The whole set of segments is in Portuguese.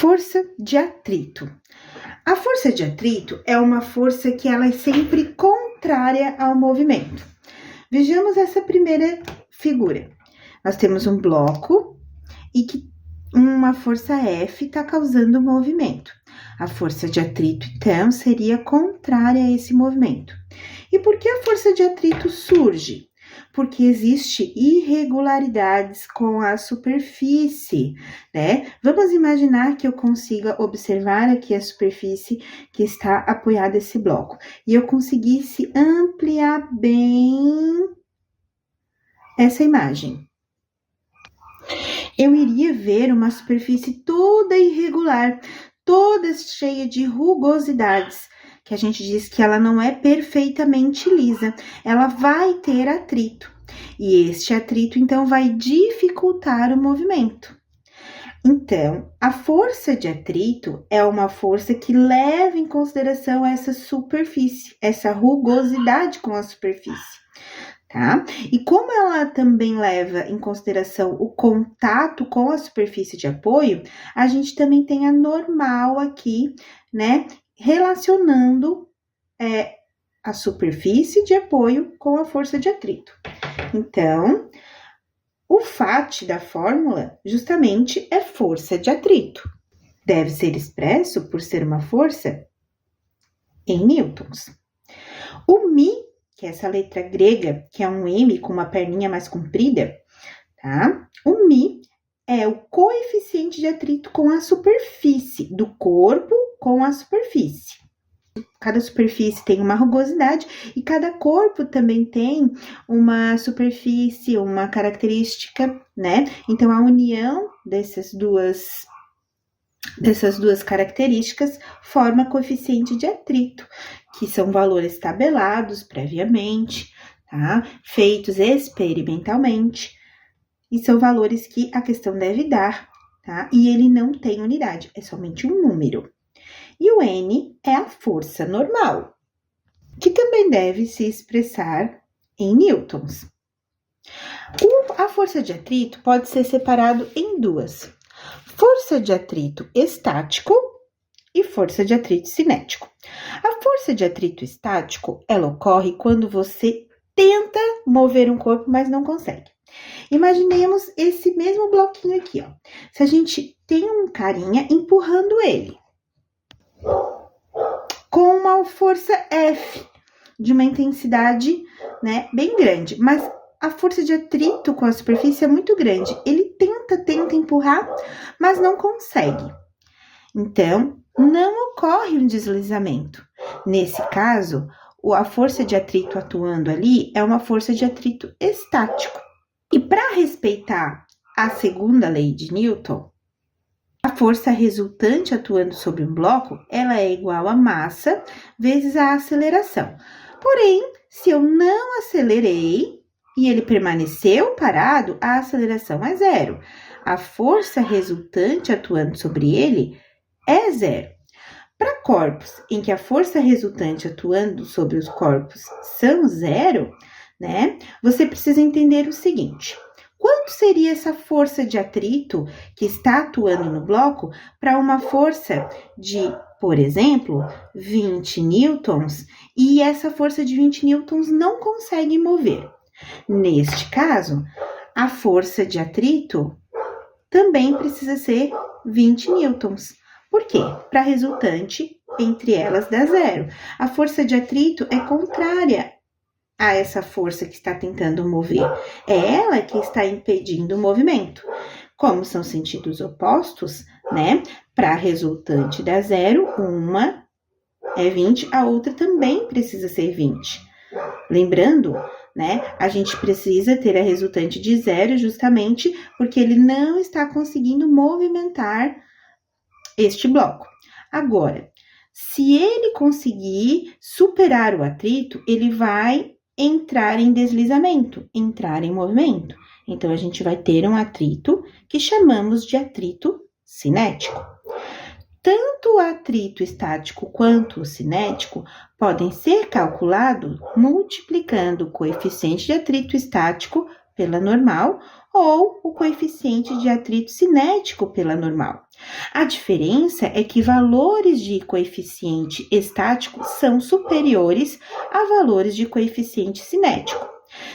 Força de atrito. A força de atrito é uma força que ela é sempre contrária ao movimento. Vejamos essa primeira figura. Nós temos um bloco e que uma força F está causando movimento. A força de atrito, então, seria contrária a esse movimento. E por que a força de atrito surge? Porque existe irregularidades com a superfície, né? Vamos imaginar que eu consiga observar aqui a superfície que está apoiada esse bloco e eu conseguisse ampliar bem essa imagem. Eu iria ver uma superfície toda irregular, toda cheia de rugosidades, que a gente diz que ela não é perfeitamente lisa, ela vai ter atrito. E este atrito, então, vai dificultar o movimento. Então, a força de atrito é uma força que leva em consideração essa superfície, essa rugosidade com a superfície. Tá? E como ela também leva em consideração o contato com a superfície de apoio, a gente também tem a normal aqui, né? Relacionando a superfície de apoio com a força de atrito. Então, o FAT da fórmula justamente é força de atrito. Deve ser expresso por ser uma força em newtons. O μ, que é essa letra grega, que é um M com uma perninha mais comprida, tá? O μ é o coeficiente de atrito com a superfície, do corpo com a superfície. Cada superfície tem uma rugosidade e cada corpo também tem uma superfície, uma característica, né? Então, a união dessas duas características forma coeficiente de atrito, que são valores tabelados previamente, tá? Feitos experimentalmente, e são valores que a questão deve dar, tá? E ele não tem unidade, é somente um número. E o N é a força normal, que também deve se expressar em newtons. A força de atrito pode ser separado em duas: força de atrito estático e força de atrito cinético. A força de atrito estático, ela ocorre quando você tenta mover um corpo, mas não consegue. Imaginemos esse mesmo bloquinho aqui, ó. Se a gente tem um carinha empurrando ele com uma força F, de uma intensidade, né, bem grande, mas a força de atrito com a superfície é muito grande. Ele tenta empurrar, mas não consegue. Então, não ocorre um deslizamento. Nesse caso, a força de atrito atuando ali é uma força de atrito estático. E para respeitar a segunda lei de Newton, a força resultante atuando sobre um bloco, ela é igual a massa vezes a aceleração. Porém, se eu não acelerei e ele permaneceu parado, a aceleração é zero. A força resultante atuando sobre ele é zero. Para corpos em que a força resultante atuando sobre os corpos são zero, né? Você precisa entender o seguinte: quanto seria essa força de atrito que está atuando no bloco para uma força de, por exemplo, 20 newtons, e essa força de 20 newtons não consegue mover? Neste caso, a força de atrito também precisa ser 20 newtons. Por quê? Para a resultante, entre elas, dá zero. A força de atrito é contrária a essa força que está tentando mover. É ela que está impedindo o movimento. Como são sentidos opostos, né? Para a resultante dá zero, uma é 20, a outra também precisa ser 20. Lembrando, né? A gente precisa ter a resultante de zero justamente porque ele não está conseguindo movimentar este bloco. Agora, se ele conseguir superar o atrito, ele vai entrar em deslizamento, entrar em movimento. Então, a gente vai ter um atrito que chamamos de atrito cinético. Tanto o atrito estático quanto o cinético podem ser calculados multiplicando o coeficiente de atrito estático pela normal ou o coeficiente de atrito cinético pela normal. A diferença é que valores de coeficiente estático são superiores a valores de coeficiente cinético.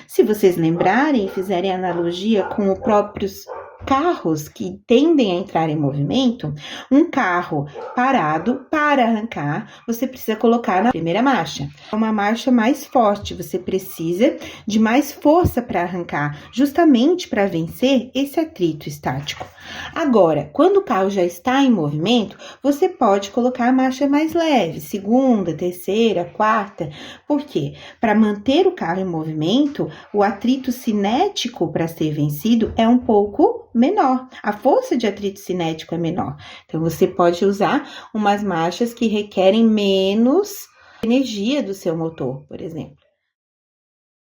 Se vocês lembrarem e fizerem analogia com os próprios carros que tendem a entrar em movimento, um carro parado, para arrancar, você precisa colocar na primeira marcha. É uma marcha mais forte, você precisa de mais força para arrancar, justamente para vencer esse atrito estático. Agora, quando o carro já está em movimento, você pode colocar a marcha mais leve, segunda, terceira, quarta. Por quê? Para manter o carro em movimento, o atrito cinético para ser vencido é um pouco menor. A força de atrito cinético é menor. Então, você pode usar umas marchas que requerem menos energia do seu motor, por exemplo.